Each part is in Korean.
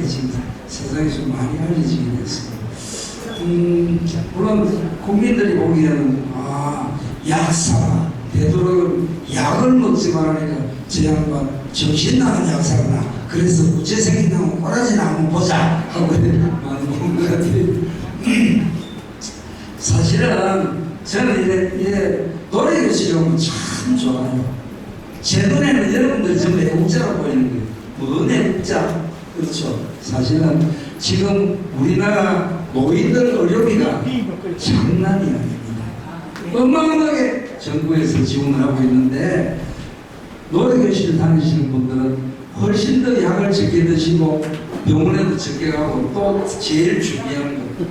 다양하게 지금 세상에 좀 많이 알려지게 됐습니다. 물론 국민들이 보기에는 약사 되도록 약을 먹지 말라니까 저 양반 정신 나간 약사구나. 그래서 우체생이 나오면 꼬라지나 한번 보자 하고 많이 보는 것 같아요. 사실은 저는 이래 노래교실이 참 좋아요. 제 눈에는 여러분들 전부 애국자라고 보이는 거예요. 뭔 애국자? 그렇죠. 사실은 지금 우리나라 노인들 의료비가 장난이 아닙니다. 어마어마하게 정부에서 지원을 하고 있는데 노래교실 다니시는 분들은 훨씬 더 약을 적게 드시고 병원에도 적게 가고 또 제일 중요한 것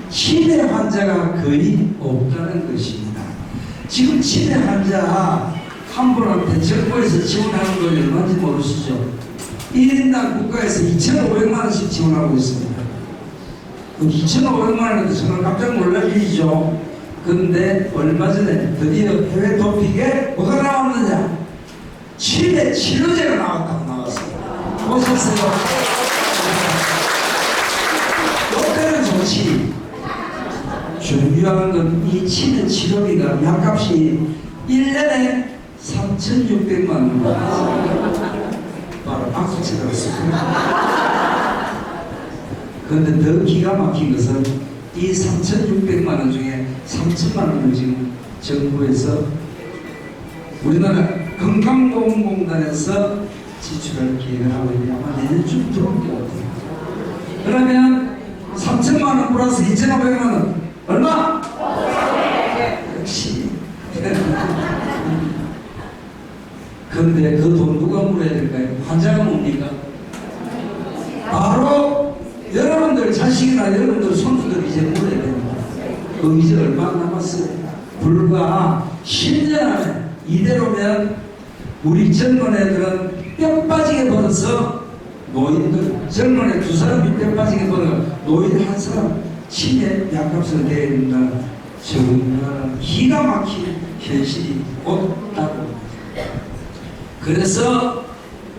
치매 환자가 거의 없다는 것입니다. 지금 치매 환자 한 분한테 정부에서 지원하는 건 얼마인지 모르시죠? 1인당 국가에서 2,500만 원씩 지원하고 있습니다. 2,500만 원에도 정말 깜짝 놀랄 일이죠. 그런데 얼마 전에 드디어 해외 토픽에 뭐가 나왔느냐? 치매 치료제가 나왔습니다. 보셨어요? 이때는 좋지. 중요한 건 이 치매 치료비가 약값이 1년에 3,600만 원. 바로 박수 치더랬습니다. 그런데 더 기가 막힌 것은 이 3,600만 원 중에 3,000만 원을 지금 정부에서 우리나라 건강보험공단에서 지출할 계획을 하고 있는데 아마 내년쯤 들어올 것 같아요. 그러면 3,000만 원 플러스 2,500만 원 얼마? 역시. 그런데 그 돈 누가 물어야 될까요? 환자가 뭡니까? 바로 여러분들 자식이나 여러분들 손주들이 이제 물어야 됩니다. 그 이제 얼마 남았어요? 불과 10년 안에 이대로면 우리 젊은 애들은 뼈 빠지게 벌어서 노인들, 젊은 애 2사람이 뼈 빠지게 벌어 노인 1사람 치매 약값을 내야 된다. 정말 기가 막힌 현실이 곧 다가옵니다. 그래서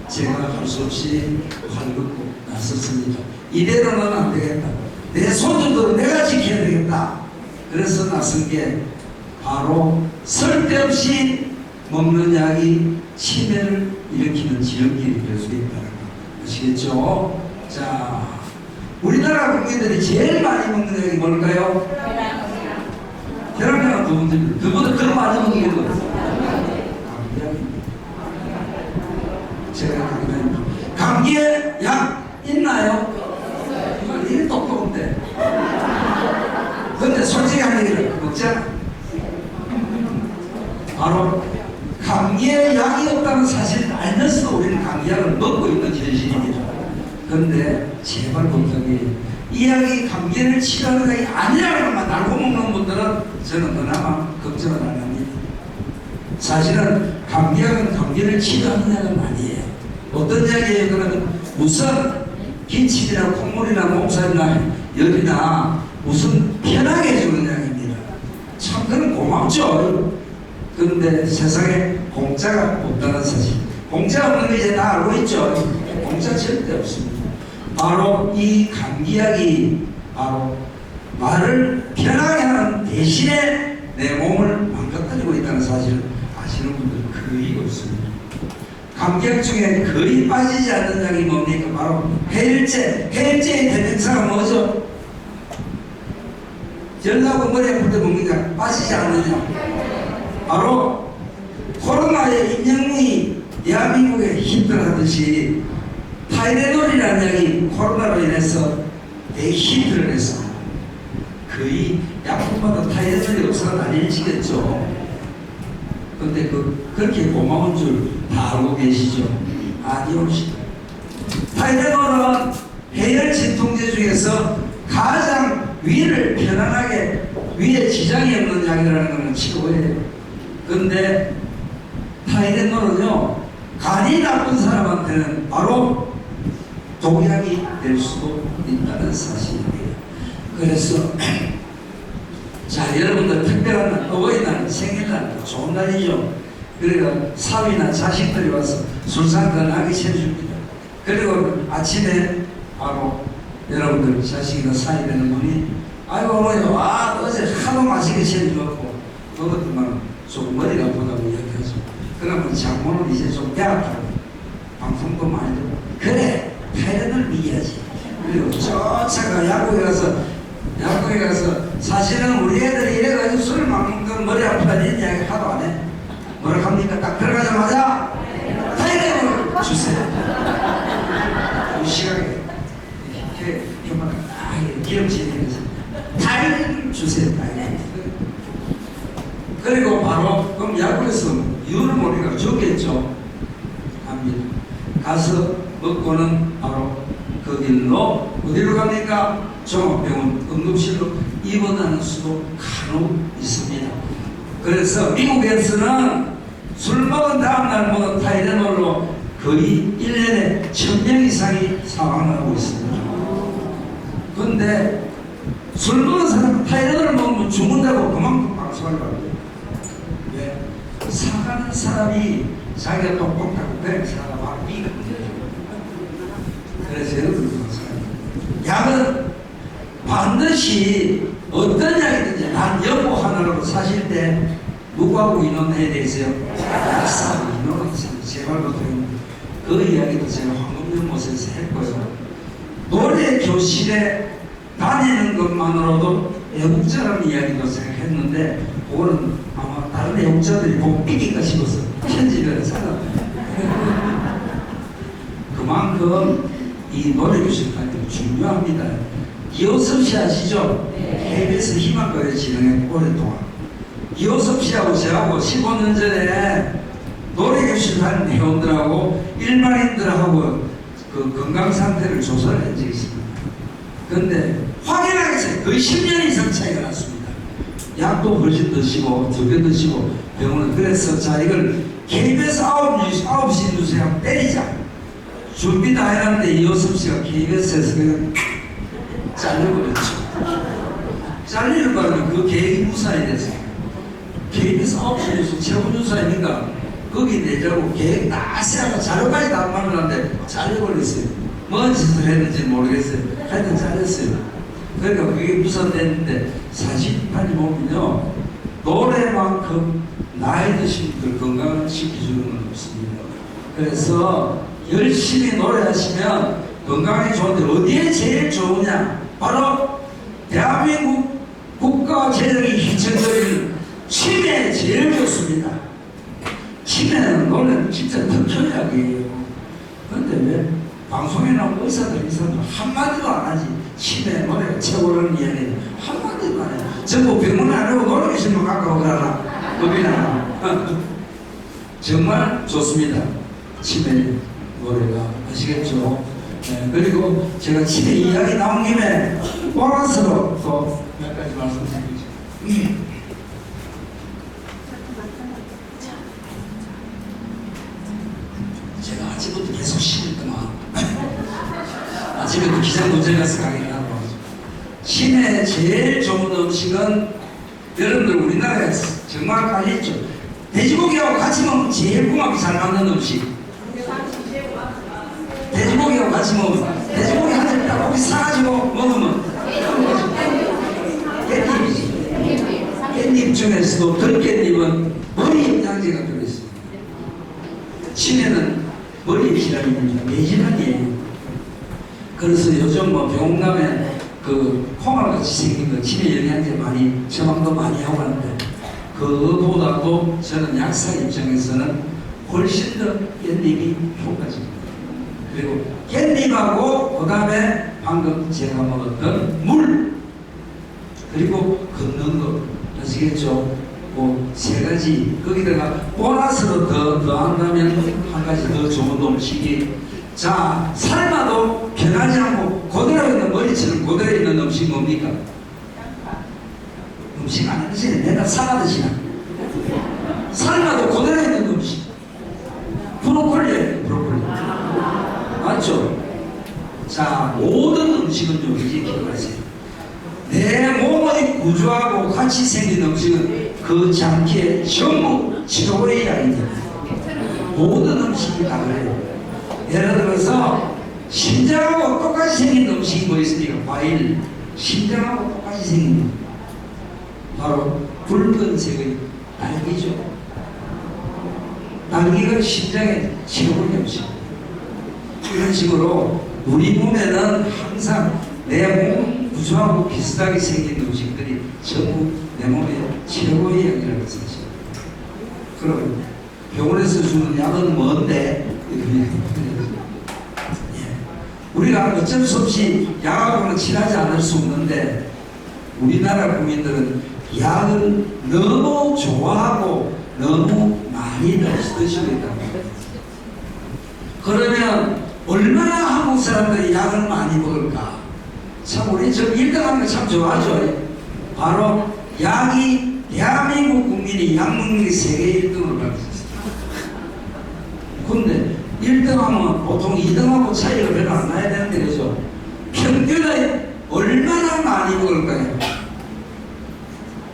제가 할 수 없이 활극고 나섰습니다. 이대로는 안 되겠다. 내 손주들은 내가 지켜야 되겠다. 그래서 나선 게 바로 쓸데없이 먹는 약이 치매를 일으키는 지름길이 될 수 있다는 거 아시겠죠? 자, 우리나라 국민들이 제일 많이 먹는 약이 뭘까요? 혈압약 두 번째. 그보다 더 많이 먹는 게 뭐예요? 제가 감기에 약 있나요? 이게 똑똑한데. 근데 솔직히 하는 얘기를 먹자. 바로 감기에 약이 없다는 사실을 알면서도 우리는 감기약을 먹고 있는 현실입니다. 그런데 제발 부탁이 이 약이 감기를 치료하는 약이 아니라는 것만 알고 먹는 분들은 저는 그나마 걱정을 안 합니다. 사실은 감기약은 감기를 치료하는 약은 아니에요. 어떤 약이에요? 그러면 우선 기침이나 콧물이나 몸살이나 열이나 무슨 편하게 해주는 약입니다. 참 그건 고맙죠. 그런데 세상에 공짜가 없다는 사실. 공짜 없는 거 이제 다 알고 있죠. 공짜 절대 없습니다. 바로 이 감기약이 바로 말을 편하게 하는 대신에 내 몸을 망가뜨리고 있다는 사실을 아시는 분들은 거의 없습니다. 감기약 중에 거의 빠지지 않는 약이 뭡니까? 바로 해열제. 해열제의 대명사가 뭐죠? 열나고 머리 아플 때 먹는 약 빠지지 않느냐? 바로 코로나에 임영웅이 대한민국에 히트하듯이 타이레놀이라는 약이 코로나로 인해서 대히트를 해서 거의 약품마다 타이레놀이 없어가 난리치겠죠. 근데 그렇게 고마운 줄 다 알고 계시죠? 아니오시. 타이레놀은 해열 진통제 중에서 가장 위를 편안하게 위에 지장이 없는 약이라는 것은 치료해요. 근데 타이레놀은요, 간이 나쁜 사람한테는 바로 독약이 될 수도 있다는 사실입니다. 그래서 자, 여러분들 특별한 날, 어버이날, 생일날 좋은 날이죠. 그리고 사위나 자식들이 와서 술상 건하게 채워줍니다. 그리고 아침에 바로 여러분들 자식이나 사이 되는 분이 아이고 어머니 어제 하도 맛있게 챙겨먹고 그것들만 조금 머리가 아프다고 이야기하죠. 그러면 장모는 이제 좀 배아프고 방송도 많이 듣고 그래 타이레놀 이겨야지. 그리고 쫓아가 약국에 가서 사실은 우리 애들이 이래가지고 술을 먹는 건 머리 아프다는 이야기 하도 안 해. 뭐라 합니까? 딱 들어가자마자 타이레놀 주세요. 이 시각에 기름칠이면서 타이레놀 주세요. 타이레놀. 그리고 바로 그럼 약국에서 이유를 모르니까 줬겠죠. 갑니다. 가서 먹고는 바로 그 길로 어디로 갑니까? 종합병원 응급실로 입원하는 수도 간혹 있습니다. 그래서 미국에서는 술 먹은 다음날 먹은 타이레놀로 거의 1년에 1000명 이상이 사망을 하고 있습니다. 그런데 술 먹은 사람은 타이레놀을 먹으면 죽는다고 그만큼 방송을 합니다. 왜? 사가는 사람이 자기가 똑똑하고 그런 사람 막 미거든요. 그래서 여러분 약은 반드시 어떤 약이든지 난 여보 하나로 사실 때 누구하고 의논해야 되세요? 약사하고 의논하세요. 제발 부탁드립니다. 그 이야기도 제가 황금연못에서 했고요. 노래 교실에 다니는 것만으로도 애국자라는 이야기도 제가 했는데 그거는 아마 다른 애국자들이 못 삐기가 싶어서 편집을 해서 그만큼 이 노래 교실 다니는 게 중요합니다. 이호섭 씨 아시죠? KBS 희망거리 진행했고 오랫동안 이호섭 씨하고 저하고 15년 전에 노래 교실 다니는 회원들하고 일반인들하고 그 건강 상태를 조사를 한 적이 있습니다. 그런데 확인하게 해서 거의 10년 이상 차이가 났습니다. 약도 훨씬 드시고 적게 드시고 병원은 그래서 자 이걸 KBS 9시 뉴스에 한번 때리자 준비 다 해놨는데 이호섭 씨가 KBS에서 그냥 잘려버렸죠. 잘리는 바람에 그 계획이 무산이 됐어요. KBS 9시 뉴스 최고 뉴스아닙니까? 거기 내자고 계획 다 세하고 자료까지 다 만들었는데 잘려버렸어요. 뭔 짓을 했는지 모르겠어요. 하여튼 잘렸어요. 그러니까 그게 무산됐는데 사실판이 보면요 노래만큼 나이 드신 분들 건강을 지켜주는 건 없습니다. 그래서 열심히 노래하시면 건강에 좋은데 어디에 제일 좋으냐? 바로 대한민국 국가 재정이 휘청거리는 치매에 제일 좋습니다. 치매는 노래는 진짜 특효약이에요. 그런데 왜 방송에 나온 의사들 한마디도 안 하지? 치매 노래가 최고라는 이야기 한마디도 안 해. 전부 병원 안 하고 노래 계시면 가까워 가라. 겁이나. 정말 좋습니다. 치매 노래가 아시겠죠? 네, 그리고 제가 치매 이야기 나온 김에 보너스로 또 몇 가지 말씀드리죠. 제가 아침부터 계속 쉬었더만 아침에도 기상 문제 가서 강의를 하고 치매에 제일 좋은 음식은 여러분들 우리나라에 정말 깔려있죠. 돼지고기하고 같이 먹으면 제일 궁합이 잘 맞는 음식. 돼지고기하고 같이 먹으면 돼지고기 한 점 딱 고기 사가지고 먹으면 깻잎 중에서도 들깻잎은 머리 영양제가 들어있습니다. 치매는 머리 피라민입니다. 매질환이에요. 그래서 요즘 뭐 병원 가면 그 콩알같이 생긴 거 치매 영양제 많이 처방도 많이 하고 하는데 그거보다도 저는 약사 입장에서는 훨씬 더 깻잎이 효과적입니다. 그리고 깻잎하고 그 다음에 방금 제가 먹었던 물 그리고 걷는 거 아시겠죠? 그 세 가지 거기다가 보너스로 더한다면 한 가지 더 좋은 음식이 자 삶아도 변하지 않고 그대로 있는 머리처럼 그대로 있는 음식 뭡니까? 음식 안 드시네. 내가 사과 드시나? 삶아도 그대로 있는 음식 브로콜리예요. 브로콜리 맞죠? 자 모든 음식은요 이제 기억하세요. 내 몸의 구조하고 같이 생긴 음식은 그 장기에 전부 치료의 양입니다. 모든 음식이 다 그래요. 예를 들어서 심장하고 똑같이 생긴 음식이 뭐 있습니까? 과일, 심장하고 똑같이 생긴 것. 바로 붉은색의 딸기죠. 딸기가 심장의 최고의 음식. 이런 식으로 우리 몸에는 항상 내 몸 구조하고 비슷하게 생긴 음식들이 전부 내 몸의 최고의 약이라는 사실. 그럼 병원에서 주는 약은 뭔데? 우리가 어쩔 수 없이 약하고는 친하지 않을 수 없는데 우리나라 국민들은 약을 너무 좋아하고 너무 많이 드시고 있다. 그러면 얼마나 한국 사람들이 약을 많이 먹을까? 참 우리 저 1등 하는 거 참 좋아하죠. 바로 약이 대한민국 국민이 약 먹는 게 세계 1등으로 가고 있어요. 근데 1등 하면 보통 2등하고 차이가 별로 안 나야 되는데 그죠? 평균에 얼마나 많이 먹을까요?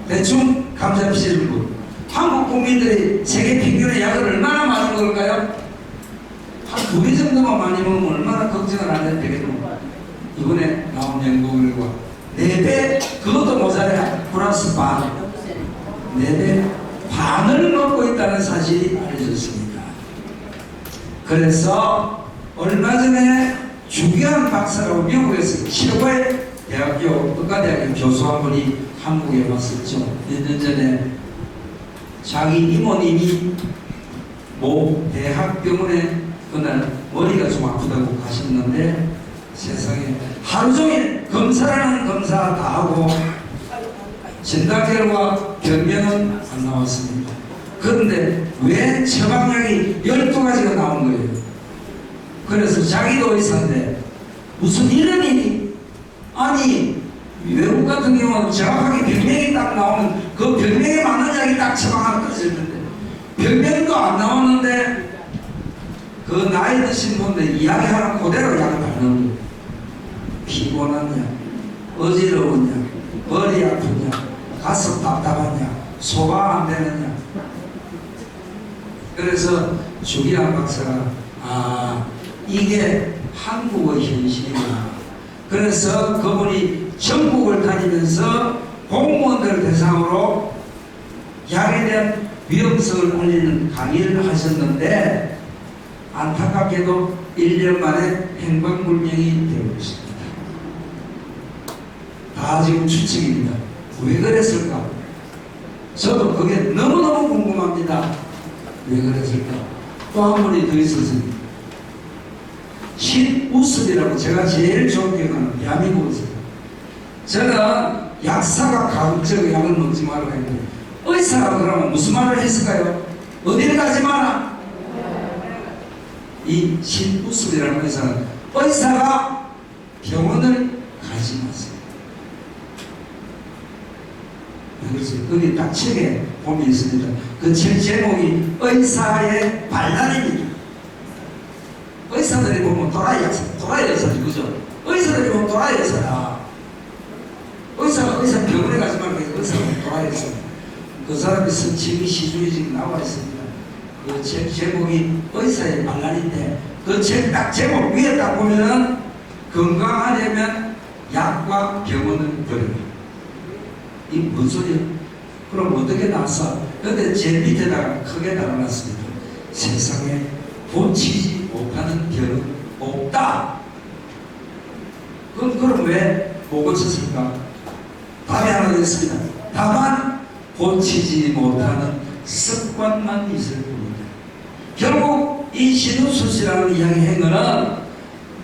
대충 감사하시는 분. 한국 국민들이 세계 평균의 약을 얼마나 많이 먹을까요? 한 2배 정도만 많이 먹으면 얼마나 걱정을 안 해도 되겠노? 이번에 나온 연구 결과 4배, 그것도 모자라야 플러스 반, 4배 반을 먹고 있다는 사실이 알려졌습니다. 그래서 얼마 전에 주기환 박사라고 미국에서 최고의 대학교, 의과대학교 교수 한 분이 한국에 왔었죠. 몇 년 전에 자기 이모님이 모 대학병원에 그날 머리가 좀 아프다고 가셨는데 세상에 하루 종일 검사라는 검사 다 하고 진단 결과 변명은 안 나왔습니다. 그런데 왜 처방약이 12가지가 나온 거예요? 그래서 자기도 의사인데 무슨 이런 일이? 아니 외국 같은 경우는 정확하게 병명이 딱 나오는 그 병명에 맞는 약이 딱 처방하고 떨어졌는데 병명도 안 나오는데 그 나이 드신 분들 이야기하는 그대로 약을 받는 거예요. 피곤한 약, 어지러운 약, 머리 아픈 약, 가슴 답답한 약, 소화 안 되는 약. 그래서 주기환 박사가 이게 한국의 현실이구나. 그래서 그분이 전국을 다니면서 공무원들 대상으로 약에 대한 위험성을 알리는 강의를 하셨는데 안타깝게도 1년 만에 행방불명이 되고 있습니다. 다 지금 추측입니다. 왜 그랬을까? 저도 그게 너무너무 궁금합니다. 왜 그랬을까? 또 한 분이 더 있었습니다. 신우섭이라고 제가 제일 존경하는 대한민국에서 저는 약사가 가급적 약을 먹지 말라고 했는데 의사가 그러면 무슨 말을 했을까요? 어디를 가지 마라. 이 신우섭이라는 의사는 의사가 병원을 가지 마세요. 그래서 거기 딱 책에 보면 있습니다. 그 책 제목이 의사의 반란입니다. 의사들이 보면 도라이 의사지, 그죠? 의사들이 보면 도라이 의사야. 의사 병원에 가지 말고 의사가 도라이 의사. 그 사람이 쓴 책이 시중에 지금 나와 있습니다. 그 책 제목이 의사의 반란인데 그 책 딱 제목 위에 딱 보면은 건강하려면 약과 병원을 버려라. 이 뭔 소리야? 그럼 어떻게 나왔어? 근데 제일 밑에다가 크게 달아놨습니다. 세상에 고치지 못하는 병은 없다. 그럼 왜 못 고쳤을까? 답이 하나 있습니다. 다만 고치지 못하는 습관만 있을 뿐입니다. 결국 이 신우수씨라는 이야기 한 거는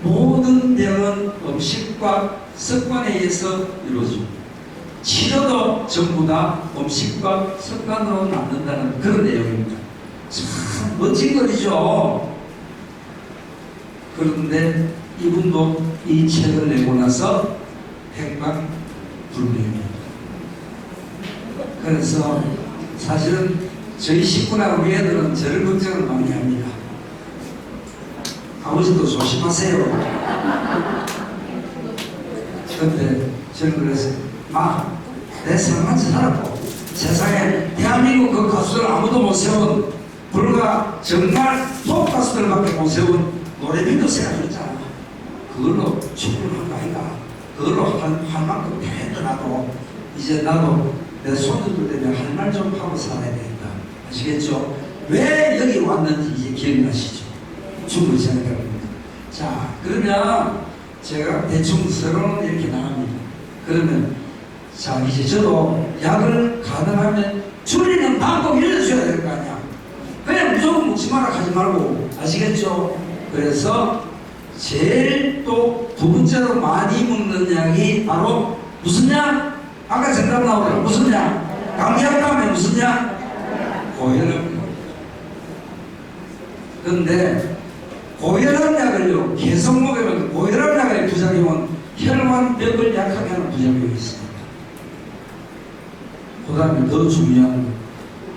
모든 병은 음식과 습관에 의해서 이루어집니다. 치료도 전부 다 음식과 습관으로 남는다는 그런 내용입니다. 참 멋진 거리죠. 그런데 이분도 이 책을 내고 나서 행방불명입니다. 그래서 사실은 저희 식구나 우리 애들은 저를 걱정을 많이 합니다. 아버지도 조심하세요. 근데 저는 그래서 내 삶같이 살았고 세상에 대한민국 그 가수들 아무도 못 세운 불과 정말 톱 가수들밖에 못 세운 노래비도 세워줬잖아. 그걸로 죽을 한 거 아이가. 그걸로 할 만큼 다 했다. 나도 이제 나도 내 손주들 때문에 할 말 좀 하고 살아야 되겠다. 아시겠죠? 왜 여기 왔는지 이제 기억나시죠? 충분히 생각합니다. 자, 그러면 제가 대충 서론 이렇게 나갑니다. 그러면 자, 이제 저도 약을 가능하면 줄이는 방법 알려줘야 될 거 아니야. 그냥 무조건 먹지 마라 하지 말고. 아시겠죠? 그래서 제일 또 두 번째로 많이 먹는 약이 바로 무슨 약? 아까 정답 나오더라. 무슨 약? 감기약 다음에 무슨 약? 고혈압. 근데 고혈압 약을요 계속 먹으면 고혈압 약의 부작용은 혈관벽을 약하게 하는 부작용이 있습니다. 그 다음에 더 중요한 거,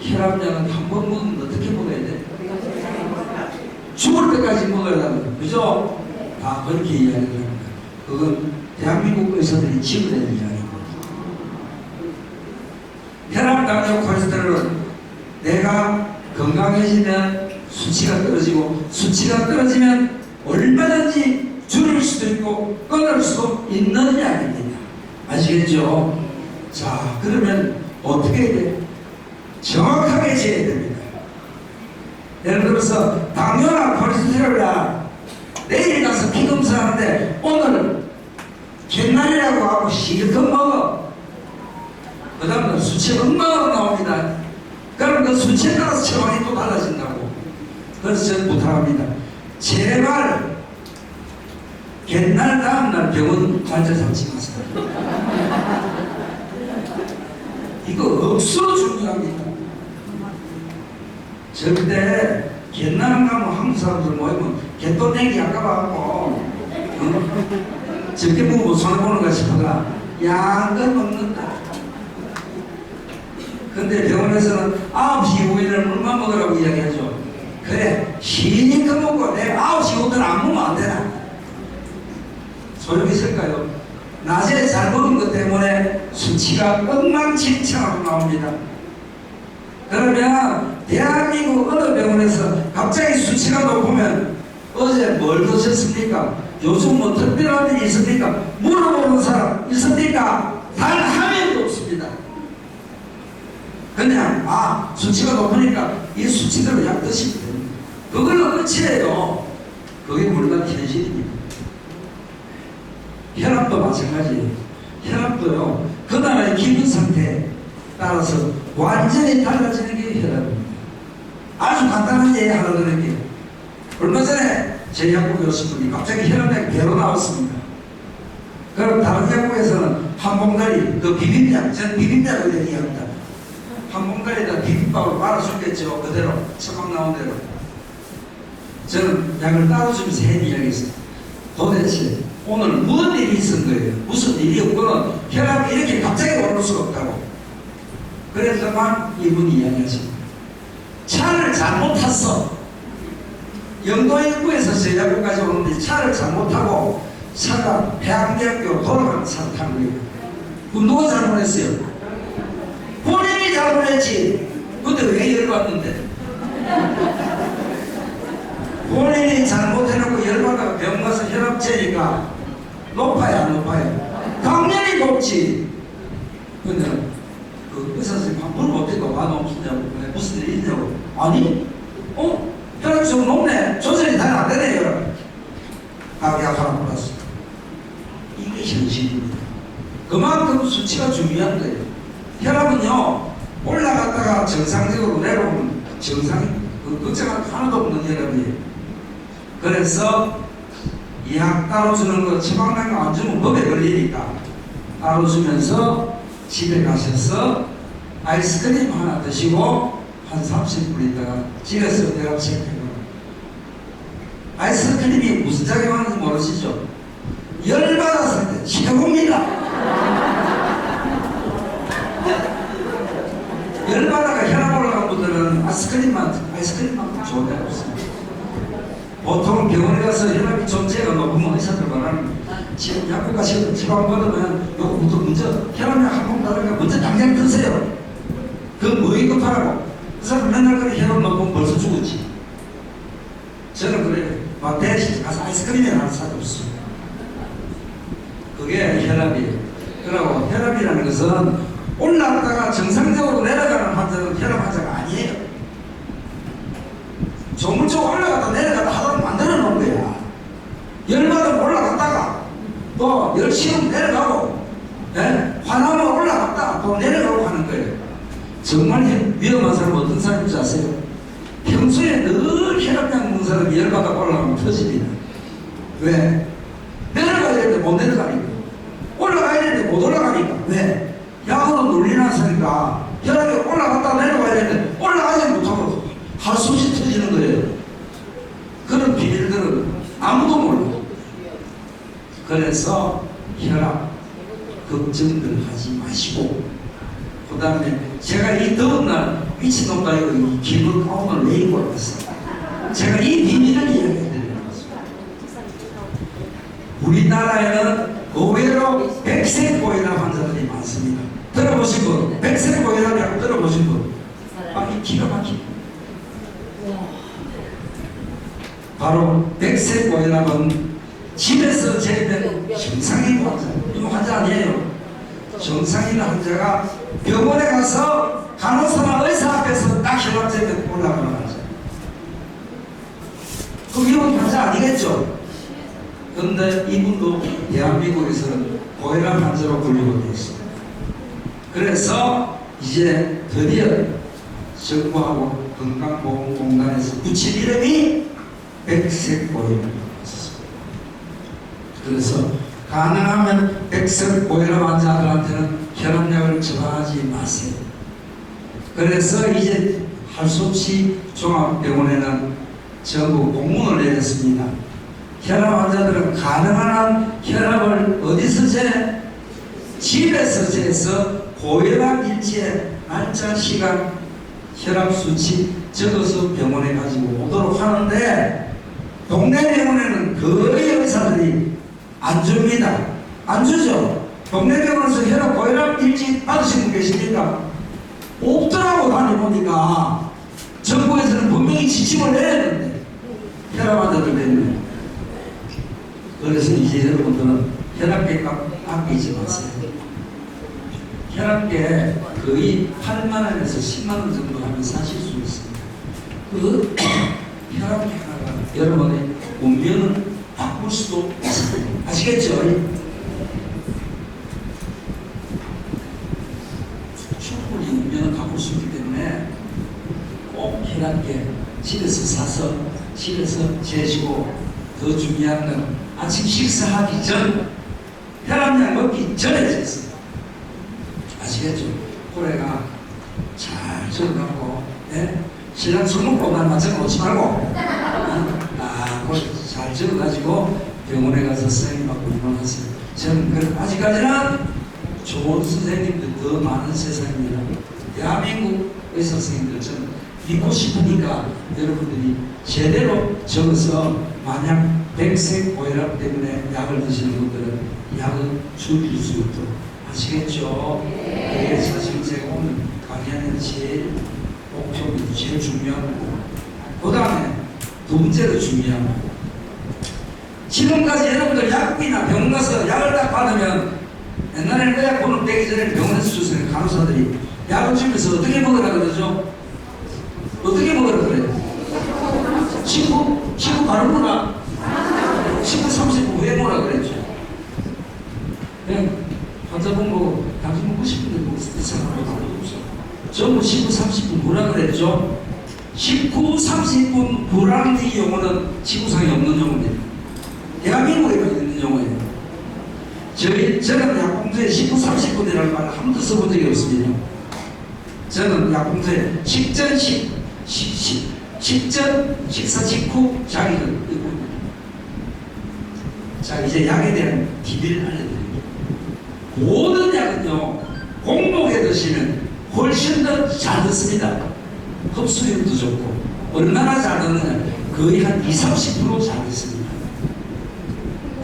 혈압약은 한 번 먹으면 어떻게 먹어야 돼? 죽을 때까지 먹어야 한다. 그죠? 다 그렇게 이야기를 합니다. 그건 대한민국 의사들이 지어낸 이야기입니다. 혈압, 당뇨, 콜레스테롤은 내가 건강해지면 수치가 떨어지고 수치가 떨어지면 얼마든지 줄일 수도 있고 끊을 수도 있는 약입니다. 아시겠죠? 자, 그러면 어떻게 해야 돼? 정확하게 재야 됩니다. 예를 들어서 당뇨나 콜레스테롤이나 내일 가서 피 검사하는데 오늘 갯날이라고 하고 실컷 먹어. 그 다음에 수치가 엉망으로 나옵니다. 그럼 그 수치에 따라서 처방이 또 달라진다고. 그래서 저는 부탁합니다. 제발 갯날 다음날 병원 환자 잡지 마세요. 이거 억수로 중요합니다. 절대 갯날 가면 한국 사람들 모이면 갯돈 내기 아까워갖고 저렇게 보고 손해보는가 싶어가 양껏 먹는다. 근데 병원에서는 9시 이후에는 물만 먹으라고 이야기하죠. 그래, 시니까 먹고 내가 9시 이후에는 안 먹으면 안 되나? 소용이 있을까요? 낮에 잘 먹은 것 때문에 수치가 엉망진창으로 나옵니다. 그러면 대한민국 어느 병원에서 갑자기 수치가 높으면 어제 뭘 드셨습니까? 요즘 뭐 특별한 일이 있습니까? 물어보는 사람 있습니까? 단 한 명도 없습니다. 그냥 수치가 높으니까 이 수치대로 약 드시면 됩니다. 그걸로 끝이에요. 그게 물론 현실입니다. 혈압도 마찬가지예요. 혈압도요 그 나라의 기분 상태에 따라서 완전히 달라지는 게 혈압입니다. 아주 간단한 예를 하나 드릴게요. 얼마 전에 제 약국에 오신 분이 갑자기 혈압약이 배로 나왔습니다. 그럼 다른 약국에서는 한 봉다리 그 비빔약, 저는 비빔약을 얘기합니다. 한 봉다리에다 비빔밥을 말아주겠죠. 그대로 처방 나온 대로. 저는 약을 따로주면서 한 이야기 있어요. 도대체 오늘 무슨 일이 있은 거예요? 무슨 일이 없고는 혈압이 이렇게 갑자기 오를 수가 없다고. 그래서만 이분이 이야기하십니다. 차를 잘못 탔어. 영도 입구에서 제 약국까지 오는데 차를 잘못 타고 차가 해양대학교로 돌아가는 차를 타는 거예요. 그럼 누가 잘못했어요? 본인이 잘못했지. 근데 왜 열받는데? 본인이 잘못해놓고 열받아가 병원 가서 혈압 재니까 높아요, 안 높아요? 당연히 높지. 근데 그 의사 선생님 한 물어봅니까? 와 높으냐고. 무슨 일이 있냐고. 아니? 혈압이 좀 높네. 조절이 잘 안 되네요. 약 하나 몰랐어. 이게 현실입니다. 그만큼 수치가 중요한 거예요. 혈압은요 올라갔다가 정상적으로 내려오면 걱정할 하나도 없는 혈압이에요. 그래서 이 약 따로 주는 거 처방난 거 안 주면 법에 걸리니까 따로 주면서 집에 가셔서 아이스크림 하나 드시고 한 30분 있다가 집에서 혈압 체크해요. 아이스크림이 무슨 작용하는지 모르시죠? 열받아서 할 때 최고입니다. 열받아가 혈압 올라간 분들은 아이스크림만 좋은 데가 없습니다. 보통 병원에 가서 혈압이 존재가 높으면 의사들 말하는 지금 약국 가시고 처방 받으면 요거부터 먼저 혈압약 한 번 받으니까 먼저 당장 드세요. 그 뭐에 급하라고. 그 사람 맨날 그래 혈압 높으면 벌써 죽었지. 저는 그래요. 대신 가서 아이스크림이나 하나 사줬어. 그게 혈압이에요. 그리고 혈압이라는 것은 올라갔다가 정상적으로 내려가는 환자는 혈압 환자가 아니에요. 조물주가 올라갔다 내려갔다 하도록 만들어 놓은 거야. 열받으면 올라갔다가 또 열심히 내려가고, 예? 화나면 올라갔다 또 내려가고 하는 거예요. 정말 위험한 사람은 어떤 사람인지 아세요? 평소에 늘 혈압약 먹는 사람이 열받아 올라가면 터집니다. 왜? 내려가야 되는데 못 내려가니까. 올라가야 되는데 못 올라가니까. 왜? 약으로 눌리나서니까 혈압이 올라갔다 내려가야 되는데 올라가지 못하고 할 수 없이 터지는 거예요. 그런 비밀들은 아무도 몰라. 그래서 혈압 걱정들 하지 마시고, 그 다음에 제가 이 더운 날 미친놈과 이 기분 가운을 왜 입고 왔어요? 제가 이 비밀을 이야기해드리는 것입니다. 우리나라에는 의외로 백색고혈압 환자들이 많습니다. 들어보신 분? 백색고혈압이라고 들어보신 분? 이 기가 막힙니다. 바로 백색고혈압은 집에서 제일된 정상인 환자, 이거 환자 아니에요. 정상인 환자가 병원에 가서 간호사나 의사 앞에서 딱 혈압제를 올라가는 환자. 그럼 이건 환자 아니겠죠? 그런데 이분도 대한민국에서는 고혈압 환자로 분류가 되어 있습니다. 그래서 이제 드디어 정부하고 건강보험공단에서 붙인 이름이 백색고혈압. 그래서 가능하면 백색고혈압 환자들한테는 혈압약을 처방하지 마세요. 그래서 이제 할 수 없이 종합병원에는 전부 공문을 내렸습니다. 혈압 환자들은 가능한 한 혈압을 어디서 재? 집에서 재서 고혈압 일지에 날짜, 시간, 혈압 수치 적어서 병원에 가지고 오도록 하는데, 동네 병원에는 거의 의사들이 안 줍니다. 안 주죠. 동네 병원에서 혈압, 고혈압 일지 받으신 분 계십니까? 없더라고. 다녀보니까 정부에서는 분명히 지침을 내렸는데 혈압 환자들 때문에. 그래서 이제 여러분들은 혈압계 아끼지 마세요. 혈압계 거의 8만원에서 10만원 정도 하면 사실 수 있습니다. 그 혈압계 하나가 여러분의 운명을 바꿀 수도 있습니다. 아시겠죠? 충분히 운명을 바꿀 수 있기 때문에 꼭 혈압계 집에서 사서 집에서 재시고, 더 중요한 건 아침 식사하기 전 혈압약 먹기 전에 재습니다. 아시겠죠? 고래가 잘 적어갖고, 예? 신랑 술 먹고 난 적어놓지 말고 잘 적어가지고 병원에 가서 선생님 받고 입원하세요. 저는 아직까지는 좋은 선생님들 더 많은 세상입니다. 대한민국 의사 선생님들 저는 믿고 싶으니까 여러분들이 제대로 적어서, 만약 백색고혈압 때문에 약을 드시는 분들은 약을 줄일 수 있도록. 아시겠죠? 그게 사실 제가 오늘 강의하는 제일 목표입니다. 제일 중요한 거고, 그 다음에 두 번째로 중요한 거. 지금까지 여러분들 약국이나 병원 가서 약을 딱 받으면, 옛날에는 의약 번호 떼기 전에 병원에서 주세요. 간호사들이 약을 주면서 어떻게 먹으라 그러죠? 어떻게 먹으라 그래요? 친구 바로 뭐라? 친구 30분 후에 뭐라 그랬죠? 그냥 환자분 보고 당신 먹고 싶은데 뭐 사람이 없어. 전부 19, 30분 뭐라 그랬죠? 19, 30분 후라는 이 용어는 지구상에 없는 용어입니다. 대한민국에만 있는 용어예요. 저는 약봉투에 19, 30분이라는 말을 한 번도 써본 적이 없습니다. 저는 약봉투에 식전, 식사 직후 자기 있고. 자, 이제 약에 대한 비밀을 알려드립니다. 모든 약은요, 공복에 드시면 훨씬 더 잘 듣습니다. 흡수율도 좋고. 얼마나 잘 듣느냐? 거의 한 20, 30% 잘 듣습니다.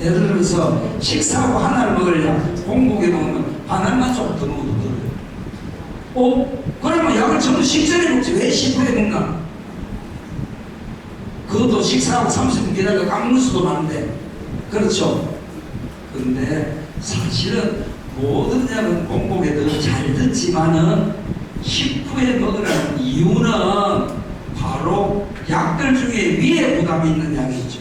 예를 들어서 식사하고 하나를 먹으려 공복에 먹으면 하나만 조금 더 먹어도 들어요. 그러면 약을 전부 식전에 먹지 왜 식후에 먹나? 그것도 식사하고 30분 기다려 까먹을 수도 많은데, 그렇죠? 근데 사실은 모든 약은 공복에도 잘 듣지만은 식후에 먹으라는 이유는 바로 약들 중에 위에 부담이 있는 약이 있죠.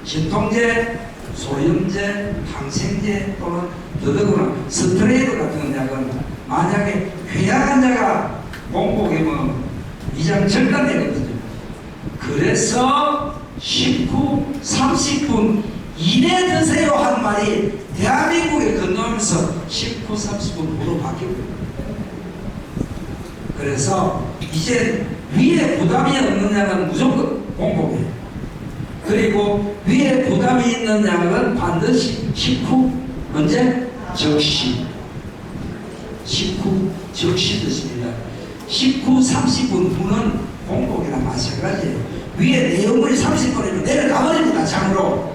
진통제, 소염제, 항생제 또는 더더구나 스테로이드 같은 약은 만약에 쾌약한 자가 공복에 먹으면 위장 절단되거든요. 그래서 식후 30분 이내 드세요 한 말이 대한민국에 건너오면서 식후 30분 후로 바뀌었거든요. 그래서 이제 위에 부담이 없는 약은 무조건 공복이에요. 그리고 위에 부담이 있는 약은 반드시 식후 언제? 적시. 식후 적시 드십니다. 식후 30분 후는 공복이랑 마찬가지예요. 위에 내용물이 30분이면 내려가버립니다. 장으로.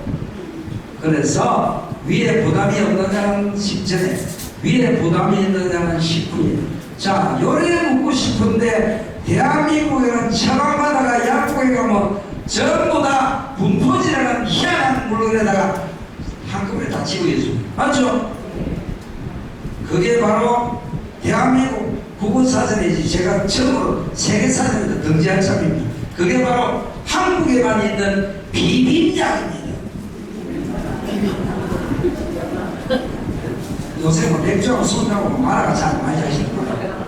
그래서 위에 부담이 없는 약은 식전에, 위에 부담이 있는 약은 식후에. 자, 요래 묻고 싶은데 대한민국에는 처방받아가 약국에 가면 전부 다 분포지라는 희한한 물건에다가 한꺼번에 다 집어해줍니다. 맞죠? 그게 바로 대한민국 국어사전이지 제가 처음으로 세계사전에도 등재한 참입니다. 그게 바로 한국에만 있는 비빔약입니다. 요새 뭐 맥주하고 소주하고 말아가 잘 많이 하시는 거예요.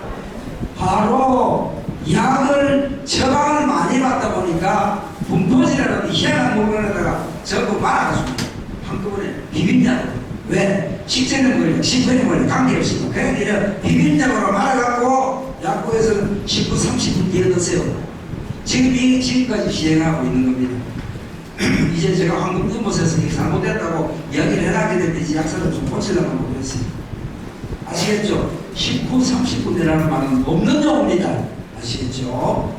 바로 약을 처방을 많이 받다 보니까 분포지라는 희한한 물건에다가 전부 말아가지고 한꺼번에 비빔약으로. 왜? 식전에 먹으려 식후에 먹으려 관계없습니다. 그냥 이런 비빔약으로 말아갖고 약국에서는 19, 30분 뒤에 드세요. 지금까지 시행하고 있는 겁니다. 이제 제가 황금연못에서 이게 잘못됐다고 이야기를 해놨기 때문에 이제 약사를 좀 고치려고 하고 그랬어요. 아시겠죠? 19, 30분이라는 말은 없는 용어입니다. 아시겠죠?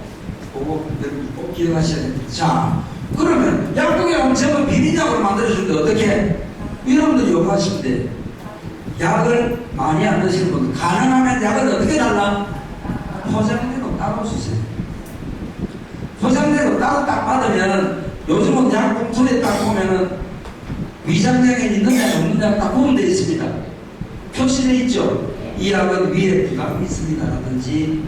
그거 꼭 기억하셔야 됩니다. 자, 그러면 약국에 오면 전부 비빔약으로 만들어주는데 어떻게? 여러분들 요구하시면 돼요. 약을 많이 안 드시는 분들 가능하면 약을 어떻게 달라? 포장대로 따로 주세요. 포장대로 따로 딱 받으면 요즘은 약 봉투에 딱 보면은 위장약에 있는 약 없는 약 딱 보면 되어 있습니다. 표시되어 있죠. 이 약은 위에 부담이 있습니다 라든지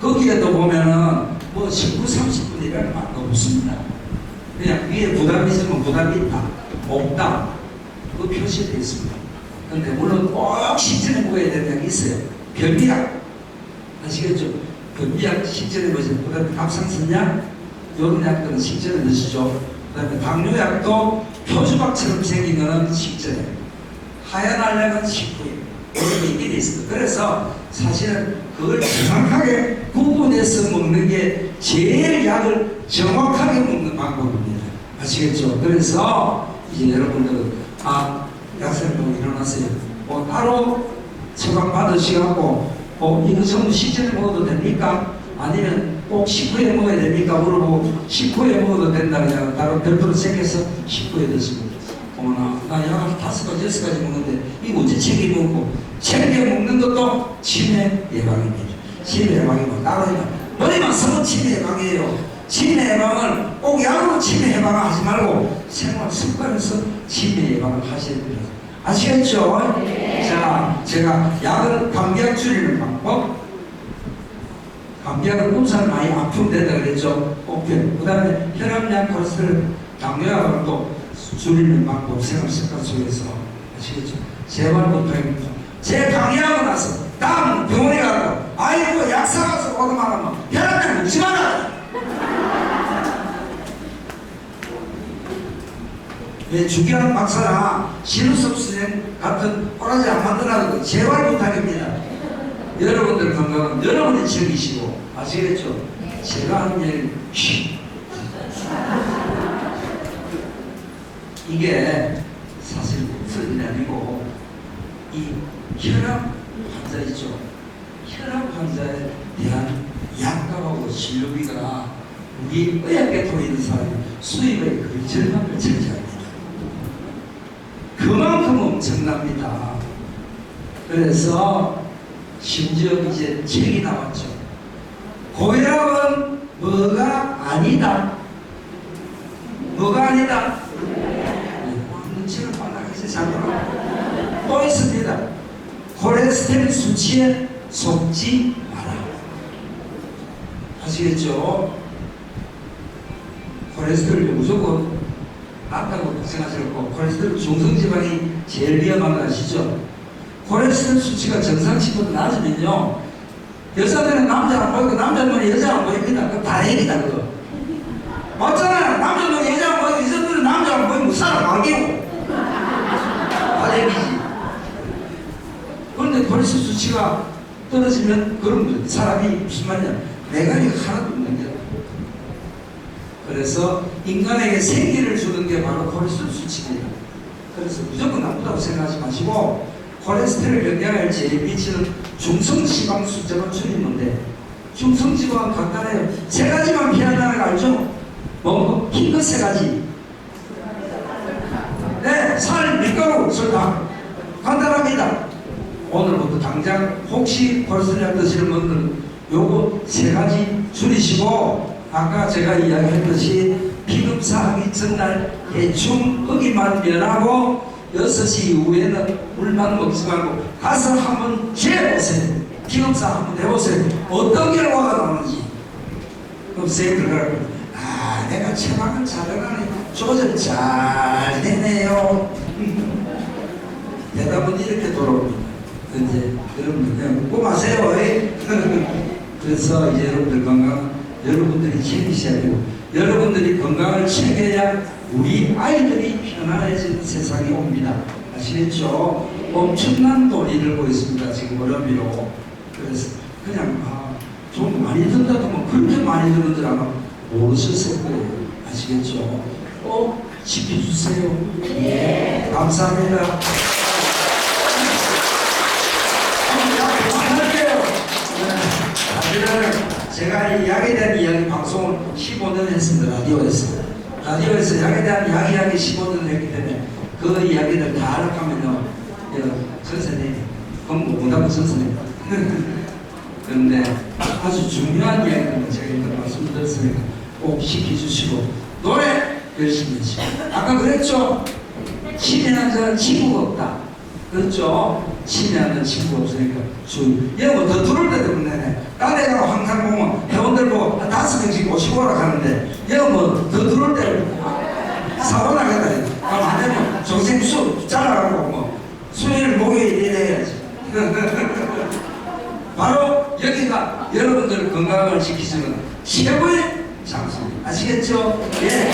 거기에도 보면은 뭐 19, 30분이라는 말도 없습니다. 그냥 위에 부담이 있으면 부담이 있다, 없다, 그 표시되어 있습니다. 근데 물론 꼭 식전에 먹어야 되는 약이 있어요. 변비약 아시겠죠? 변비약 식전에 먹으세요. 그 다음에 갑상선약 이런 약들은 식전에 드시죠. 그 다음에 당뇨약도 표주박처럼 생긴 거는 식전에, 하얀 알약은 식후에 이런 게 있긴 있습니다. 그래서 사실은 그걸 정확하게 구분해서 먹는 게 제일 약을 정확하게 먹는 방법입니다. 아시겠죠? 그래서 이제 여러분들은 약사님 일어나세요. 따로 처방 받으시고 이거 전부 식전에 먹어도 됩니까? 아니면 꼭 식후에 먹어야 됩니까? 물어보고 식후에 먹어도 된다 그냥 따로 별도로 챙겨서 식후에 드시고 어머나 나 약을 5가지 6가지 먹는데 이거 어째 챙겨 먹고 챙겨 먹는 것도 치매 예방입니다. 치매 예방이면 따로 머리만 쓰면 치매 예방이에요. 치매 예방을 꼭 약으로 치매 예방을 하지 말고 생활 습관에서 치매 예방을 하셔야 됩니다. 아시겠죠? 네. 자, 제가 약을 감기약 줄이는 방법, 감기약은 음살 많이 아프면 된다 그랬죠? 오케이. 그 다음에 혈압약, 콜레스테롤, 당뇨약을 또 줄이는 방법, 생활 습관 속에서 아시겠죠? 제발 부탁입니다. 제 강의하고 나서 다음 병원에 가고 아이고 약사 가서 오더만 하면 혈압약 먹지 마라. 왜 주기환 박사나 신우섭 선생 같은 꼬라지 안 만들어도 제발 부탁입니다. 여러분들 건강은 여러분이 챙기시고 아시겠죠? 제가 하는 얘기는 이게 사실 무슨 일이 아니고 이 혈압 환자 있죠? 혈압 환자에 대한 약값하고 진료비가 우리 의학계통에 있는 사람이 수입의 거의 절반을 차지합니다. 그만큼 엄청납니다. 그래서 심지어 이제 책이 나왔죠. 고혈압은 뭐가 아니다. 뭐가 아니다. 책을 받아가서 잠깐만. 또 있습니다. 콜레스테롤 수치에 속지 마라. 아시겠죠? 콜레스테롤이 무조건 낮다고 생각하시고, 콜레스테롤 중성지방이 제일 위험한 거 아시죠? 콜레스테롤 수치가 정상치보다 낮으면요, 여자들은 남자 안 보이고 남자들은 여자 안 보입니다. 그거 다행이다 그거. 맞잖아요. 남자들은 여자 안 보이고 여자들은 남자 안 보이면 사람 말기고 다행이지. 그런데 콜레스테롤 수치가 떨어지면 그런 사람이 무슨 말이냐, 내가리가 하나도 없는 거야. 그래서 인간에게 생기를 주는 게 바로 콜레스테롤 수치입니다. 그래서 무조건 나쁘다고 생각하지 마시고, 콜레스테롤 영향을 제일 미치는 중성지방 숫자로 줄이는데, 중성지방은 간단해요. 세 가지만 피한다는 거 알죠? 뭐? 흰 거 세 가지. 네, 살, 밀가루, 설탕. 간단합니다. 오늘부터 당장 혹시 콜레스테롤 드시는 분들은 요거 세 가지 줄이시고, 아까 제가 이야기했듯이 피검사하기 전날 대충 거기만 면하고 6시 이후에는 물만 먹지 말고 가서 한번 재보세요. 피검사 한번 해보세요. 어떤 결과가 나오는지. 그럼 선생님들, 아, 내가 체방을 잘해가네, 조절 잘 되네요. 대답은 이렇게 돌아옵니다. 이제 여러분들 그냥 묻고 마세요. 그래서 이제 여러분들 건강, 여러분들이 챙기셔야 되고, 여러분들이 건강을 챙겨야 우리 아이들이 편안해지는 세상이 옵니다. 아시겠죠? 엄청난 돈이 들고 있습니다. 지금 어려비로. 그래서 그냥 좀 많이 든다고 하면 그렇게 많이 드는 줄 아마 모르셨을 거예요. 아시겠죠? 지켜주세요. 예. 감사합니다. 제가 이 약에 대한 이야기 방송을 15년 했습니다. 라디오에서 약에 대한 이야기 15년을 했기 때문에 그 이야기를 다 알아가면요, 선생님, 공부문화부 선생님. 그런데 아주 중요한 이야기를 제가 일단 말씀드렸으니까 꼭 지켜주시고, 노래 열심히 하시고. 아까 그랬죠? 치매한 자는 친구가 없다. 그렇죠? 치매하는 친구가 없으니까 얘 뭐 더 들어올 때도 없네. 딴 데 가고 항상 보면 회원들 보고 한 5명씩 모시고 오라 하는데, 얘 뭐 더 들어올 때 사고 나겠다. 안 되면 정생 수 잘라가고 뭐 수요일 목요일 이래야지. 바로 여기가 여러분들 건강을 지키시는 최고의 장소입니다. 아시겠죠? 예.